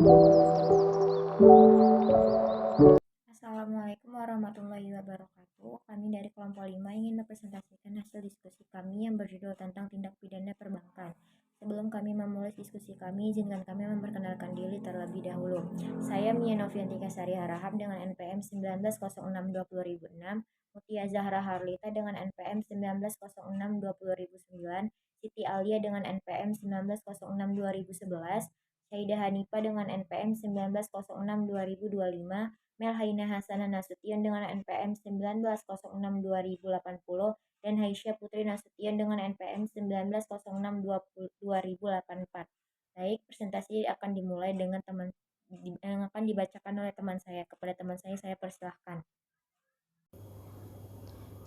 Assalamualaikum warahmatullahi wabarakatuh. Kami dari kelompok 5 ingin mempresentasikan hasil diskusi kami yang berjudul tentang tindak pidana perbankan. Sebelum kami memulai diskusi kami, izinkan kami memperkenalkan diri terlebih dahulu. Saya Mia Noviantika Sari Harahap dengan NPM 19062006, Mutia Zahra Harlita dengan NPM 19062009, Siti Alia dengan NPM 19062011, Saidah Hanifa dengan NPM 19062025, Melhaina Hasanah Nasution dengan NPM 19062080 dan Haisya Putri Nasution dengan NPM 19062084. Baik, presentasi akan dimulai dengan yang akan dibacakan oleh teman saya. Kepada teman saya persilahkan.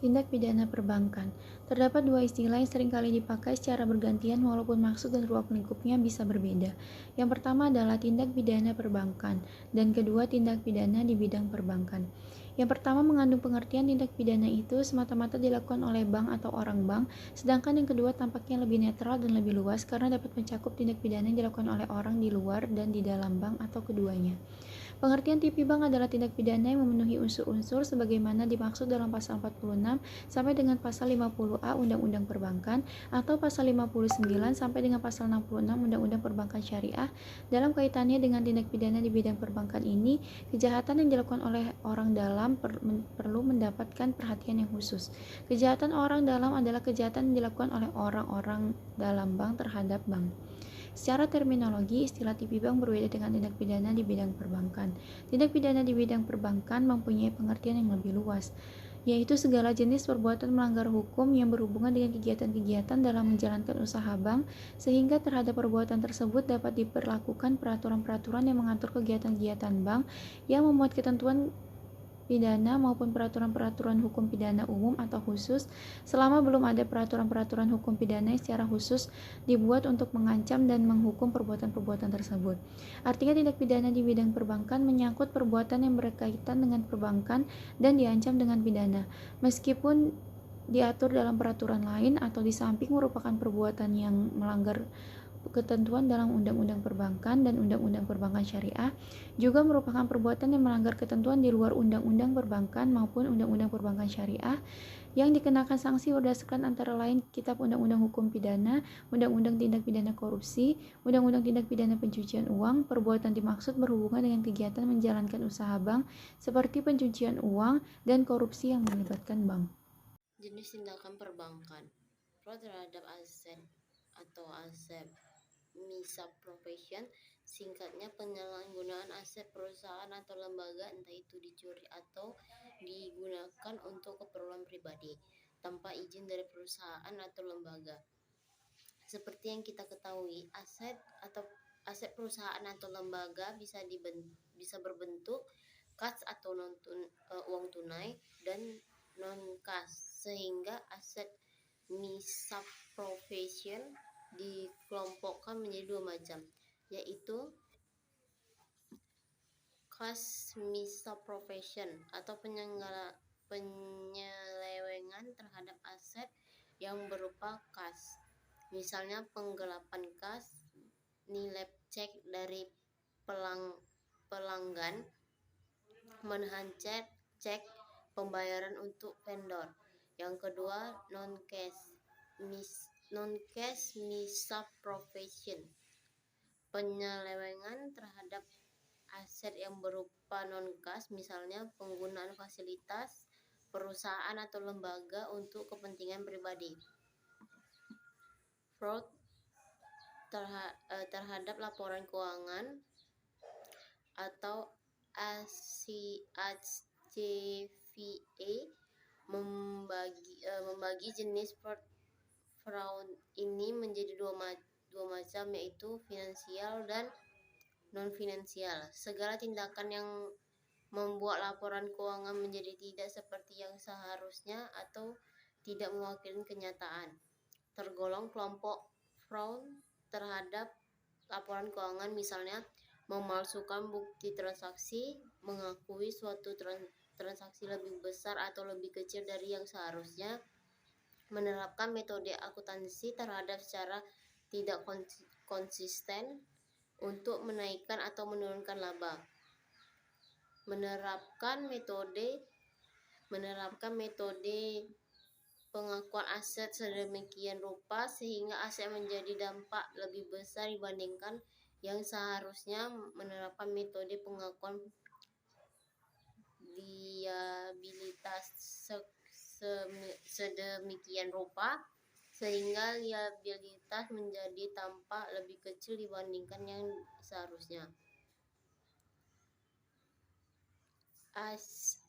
Tindak pidana perbankan. Terdapat dua istilah yang seringkali dipakai secara bergantian walaupun maksud dan ruang lingkupnya bisa berbeda. Yang pertama adalah tindak pidana perbankan dan kedua tindak pidana di bidang perbankan. Yang pertama mengandung pengertian tindak pidana itu semata-mata dilakukan oleh bank atau orang bank, sedangkan yang kedua tampaknya lebih netral dan lebih luas karena dapat mencakup tindak pidana yang dilakukan oleh orang di luar dan di dalam bank atau keduanya. Pengertian TV Bank adalah tindak pidana yang memenuhi unsur-unsur sebagaimana dimaksud dalam pasal 46 sampai dengan pasal 50A Undang-Undang Perbankan atau pasal 59 sampai dengan pasal 66 Undang-Undang Perbankan Syariah. Dalam kaitannya dengan tindak pidana di bidang perbankan ini, kejahatan yang dilakukan oleh orang dalam perlu mendapatkan perhatian yang khusus. Kejahatan orang dalam adalah kejahatan yang dilakukan oleh orang-orang dalam bank terhadap bank. Secara terminologi, istilah TV Bank berbeda dengan tindak pidana di bidang perbankan. Tindak pidana di bidang perbankan mempunyai pengertian yang lebih luas, yaitu segala jenis perbuatan melanggar hukum yang berhubungan dengan kegiatan-kegiatan dalam menjalankan usaha bank, sehingga terhadap perbuatan tersebut dapat diberlakukan peraturan-peraturan yang mengatur kegiatan-kegiatan bank yang memuat ketentuan pidana maupun peraturan-peraturan hukum pidana umum atau khusus selama belum ada peraturan-peraturan hukum pidana yang secara khusus dibuat untuk mengancam dan menghukum perbuatan-perbuatan tersebut. Artinya tindak pidana di bidang perbankan menyangkut perbuatan yang berkaitan dengan perbankan dan diancam dengan pidana, meskipun diatur dalam peraturan lain atau di samping merupakan perbuatan yang melanggar ketentuan dalam Undang-Undang Perbankan dan Undang-Undang Perbankan Syariah, juga merupakan perbuatan yang melanggar ketentuan di luar Undang-Undang Perbankan maupun Undang-Undang Perbankan Syariah yang dikenakan sanksi berdasarkan antara lain Kitab Undang-Undang Hukum Pidana, Undang-Undang Tindak Pidana Korupsi, Undang-Undang Tindak Pidana Pencucian Uang. Perbuatan dimaksud berhubungan dengan kegiatan menjalankan usaha bank seperti pencucian uang dan korupsi yang melibatkan bank. Jenis tindakan perbankan. Fraud terhadap aset atau aset misappropriation, singkatnya penyalahgunaan aset perusahaan atau lembaga, entah itu dicuri atau digunakan untuk keperluan pribadi tanpa izin dari perusahaan atau lembaga. Seperti yang kita ketahui, aset perusahaan atau lembaga bisa berbentuk kas atau uang tunai dan non kas, sehingga aset misappropriation dikelompokkan menjadi dua macam, yaitu cash misappropriation atau penyelewengan terhadap aset yang berupa kas. Misalnya penggelapan kas, nilai cek dari pelanggan, menahan cek pembayaran untuk vendor. Yang kedua, non-cash misappropriation, penyelewengan terhadap aset yang berupa non-cash, misalnya penggunaan fasilitas perusahaan atau lembaga untuk kepentingan pribadi. Fraud terhadap laporan keuangan atau ACVA membagi jenis fraud ini menjadi dua macam, yaitu finansial dan non finansial. Segala tindakan yang membuat laporan keuangan menjadi tidak seperti yang seharusnya atau tidak mewakili kenyataan tergolong kelompok fraud terhadap laporan keuangan, misalnya memalsukan bukti transaksi, mengakui suatu transaksi lebih besar atau lebih kecil dari yang seharusnya, menerapkan metode akuntansi terhadap secara tidak konsisten untuk menaikkan atau menurunkan laba. Menerapkan metode pengakuan aset sedemikian rupa sehingga aset menjadi dampak lebih besar dibandingkan yang seharusnya menerapkan metode pengakuan liabilitas sedemikian rupa sehingga liabilitas menjadi tampak lebih kecil dibandingkan yang seharusnya.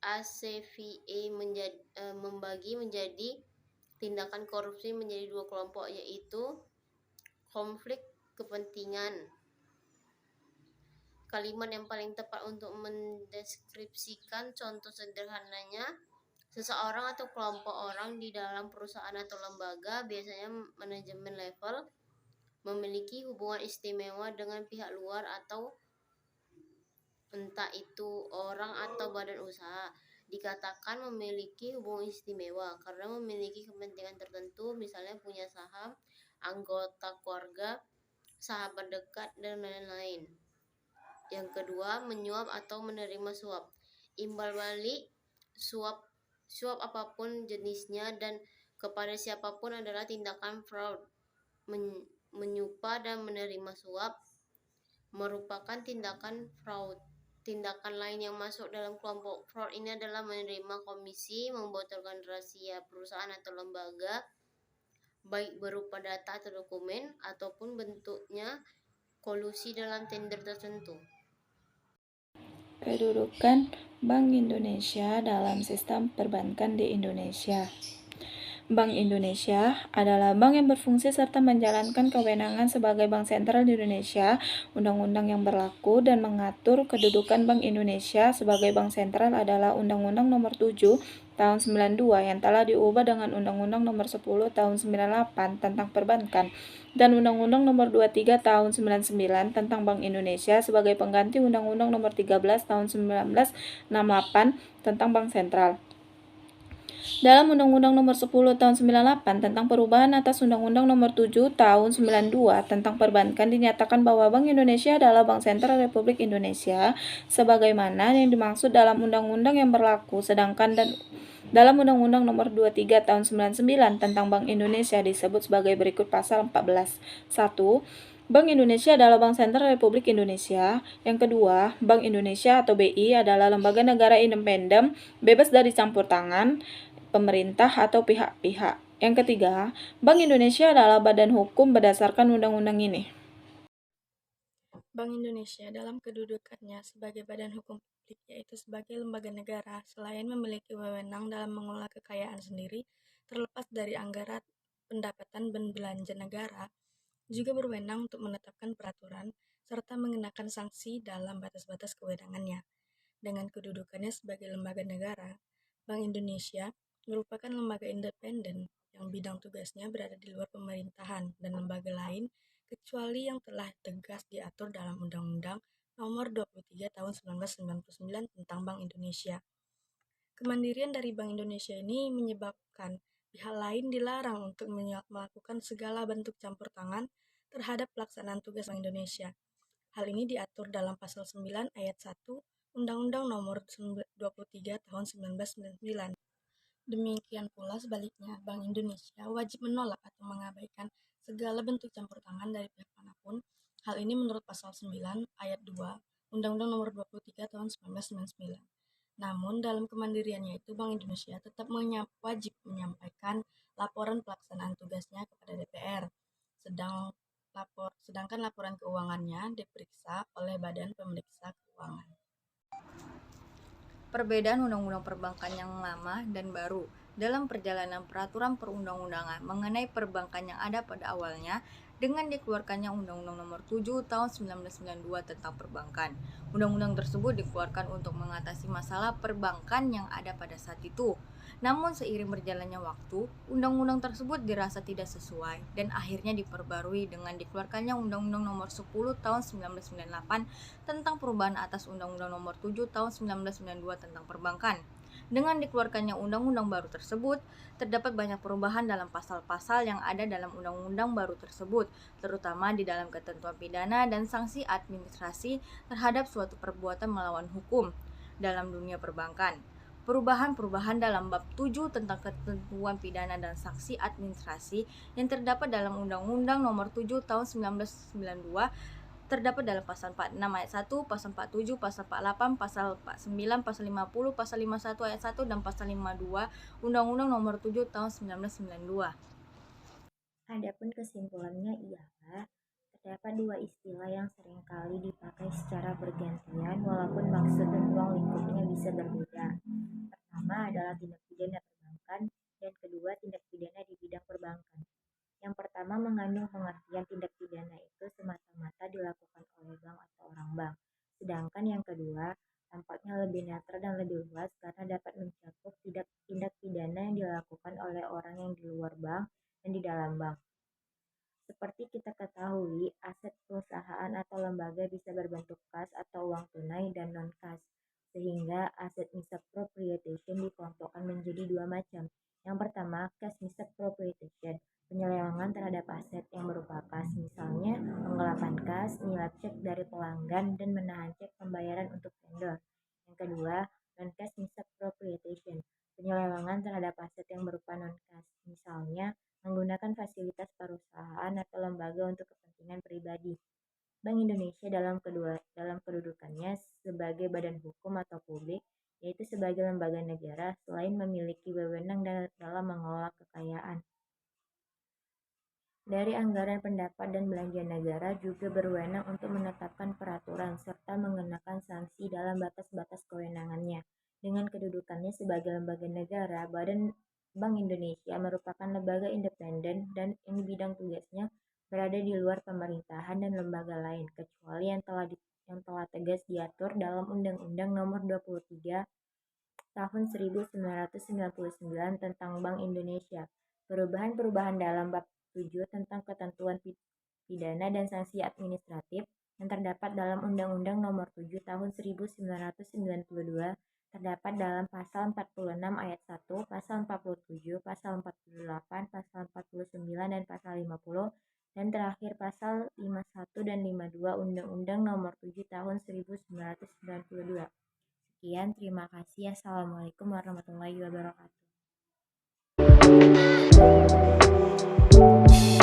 ACVE membagi menjadi tindakan korupsi menjadi dua kelompok, yaitu konflik kepentingan. Kalimat yang paling tepat untuk mendeskripsikan contoh sederhananya, seseorang atau kelompok orang di dalam perusahaan atau lembaga, biasanya manajemen level, memiliki hubungan istimewa dengan pihak luar atau entah itu orang atau badan usaha. Dikatakan memiliki hubungan istimewa karena memiliki kepentingan tertentu, misalnya punya saham, anggota keluarga, sahabat dekat, dan lain-lain. Yang kedua, menyuap atau menerima suap. Imbal balik suap apapun jenisnya dan kepada siapapun adalah tindakan fraud. Menyuap dan menerima suap merupakan tindakan fraud. Tindakan lain yang masuk dalam kelompok fraud ini adalah menerima komisi, membocorkan rahasia perusahaan atau lembaga, baik berupa data atau dokumen, ataupun bentuknya kolusi dalam tender tertentu. Kedudukan Bank Indonesia dalam sistem perbankan di Indonesia. Bank Indonesia adalah bank yang berfungsi serta menjalankan kewenangan sebagai bank sentral di Indonesia. Undang-undang yang berlaku dan mengatur kedudukan Bank Indonesia sebagai bank sentral adalah Undang-Undang Nomor 7 Tahun 92 yang telah diubah dengan Undang-Undang Nomor 10 Tahun 98 tentang perbankan dan Undang-Undang Nomor 23 Tahun 99 tentang Bank Indonesia sebagai pengganti Undang-Undang Nomor 13 Tahun 1968 tentang Bank Sentral. Dalam Undang-Undang Nomor 10 Tahun 98 tentang perubahan atas Undang-Undang Nomor 7 Tahun 92 tentang perbankan dinyatakan bahwa Bank Indonesia adalah Bank Sentral Republik Indonesia sebagaimana yang dimaksud dalam undang-undang yang berlaku, sedangkan dalam Undang-Undang Nomor 23 Tahun 99 tentang Bank Indonesia disebut sebagai berikut pasal 14. 1. Bank Indonesia adalah Bank Sentral Republik Indonesia. Yang kedua, Bank Indonesia atau BI adalah lembaga negara independen, bebas dari campur tangan pemerintah atau pihak-pihak. Yang ketiga, Bank Indonesia adalah badan hukum berdasarkan undang-undang ini. Bank Indonesia dalam kedudukannya sebagai badan hukum publik, yaitu sebagai lembaga negara, selain memiliki wewenang dalam mengelola kekayaan sendiri, terlepas dari anggaran pendapatan dan belanja negara, juga berwenang untuk menetapkan peraturan serta mengenakan sanksi dalam batas-batas kewenangannya. Dengan kedudukannya sebagai lembaga negara, Bank Indonesia merupakan lembaga independen yang bidang tugasnya berada di luar pemerintahan dan lembaga lain kecuali yang telah tegas diatur dalam Undang-Undang Nomor 23 Tahun 1999 tentang Bank Indonesia. Kemandirian dari Bank Indonesia ini menyebabkan pihak lain dilarang untuk melakukan segala bentuk campur tangan terhadap pelaksanaan tugas Bank Indonesia. Hal ini diatur dalam Pasal 9 Ayat 1 Undang-Undang Nomor 23 Tahun 1999. Demikian pula sebaliknya, Bank Indonesia wajib menolak atau mengabaikan segala bentuk campur tangan dari pihak manapun. Hal ini menurut Pasal 9 Ayat 2 Undang-Undang Nomor 23 Tahun 1999. Namun dalam kemandiriannya itu, Bank Indonesia tetap wajib menyampaikan laporan pelaksanaan tugasnya kepada DPR, sedangkan laporan keuangannya diperiksa oleh Badan Pemeriksa Keuangan. Perbedaan undang-undang perbankan yang lama dan baru dalam perjalanan peraturan perundang-undangan mengenai perbankan yang ada pada awalnya dengan dikeluarkannya Undang-Undang Nomor 7 Tahun 1992 tentang perbankan. Undang-undang tersebut dikeluarkan untuk mengatasi masalah perbankan yang ada pada saat itu. Namun seiring berjalannya waktu, undang-undang tersebut dirasa tidak sesuai dan akhirnya diperbarui dengan dikeluarkannya Undang-Undang Nomor 10 Tahun 1998 tentang perubahan atas Undang-Undang Nomor 7 Tahun 1992 tentang perbankan. Dengan dikeluarkannya undang-undang baru tersebut, terdapat banyak perubahan dalam pasal-pasal yang ada dalam undang-undang baru tersebut, terutama di dalam ketentuan pidana dan sanksi administrasi terhadap suatu perbuatan melawan hukum dalam dunia perbankan. Perubahan-perubahan dalam bab 7 tentang ketentuan pidana dan sanksi administrasi yang terdapat dalam Undang-Undang Nomor 7 Tahun 1992 terdapat dalam pasal 46 ayat 1, pasal 47, pasal 48, pasal 49, pasal 50, pasal 51 ayat 1 dan pasal 52 Undang-Undang Nomor 7 Tahun 1992. Adapun kesimpulannya ialah terdapat dua istilah yang seringkali dipakai secara bergantian walaupun maksud dan ruang lingkupnya bisa berbeda. Pertama adalah tindak pidana perbankan dan kedua tindak pidana di bidang perbankan. Yang pertama mengandung pengertian tindak pidana itu semata-mata dilakukan oleh bank atau orang bank. Sedangkan yang kedua tampaknya lebih netral dan lebih luas karena dapat mencakup tindak pidana yang dilakukan oleh orang yang di luar bank dan di dalam bank. Seperti kita ketahui, aset perusahaan atau lembaga bisa berbentuk kas atau uang tunai dan non-kas, sehingga aset misappropriation dikelompokkan menjadi dua macam. Yang pertama, cash misappropriation, penyelewengan terhadap aset yang berupa kas, misalnya penggelapan kas, menyilap cek dari pelanggan, dan menahan cek pembayaran untuk vendor. Yang kedua, non-cash misappropriation, penyelewengan terhadap aset yang berupa non-kas, misalnya menggunakan fasilitas perusahaan atau lembaga untuk kepentingan pribadi. Bank Indonesia dalam kedudukannya sebagai badan hukum atau publik, yaitu sebagai lembaga negara, selain memiliki wewenang dalam mengelola kekayaan dari anggaran pendapat dan belanja negara, juga berwenang untuk menetapkan peraturan serta mengenakan sanksi dalam batas-batas kewenangannya. Dengan kedudukannya sebagai lembaga negara, Badan Bank Indonesia merupakan lembaga independen dan yang bidang tugasnya berada di luar pemerintahan dan lembaga lain, kecuali yang telah tegas diatur dalam Undang-Undang Nomor 23 Tahun 1999 tentang Bank Indonesia. Perubahan-perubahan dalam bab 7 tentang ketentuan pidana dan sanksi administratif yang terdapat dalam Undang-Undang Nomor 7 Tahun 1992 terdapat dalam pasal 46 ayat 1, pasal 47, pasal 48, pasal 49 dan pasal 50 dan terakhir pasal 51 dan 52 Undang-Undang Nomor 7 Tahun 1992. Sekian, terima kasih. Assalamualaikum warahmatullahi wabarakatuh.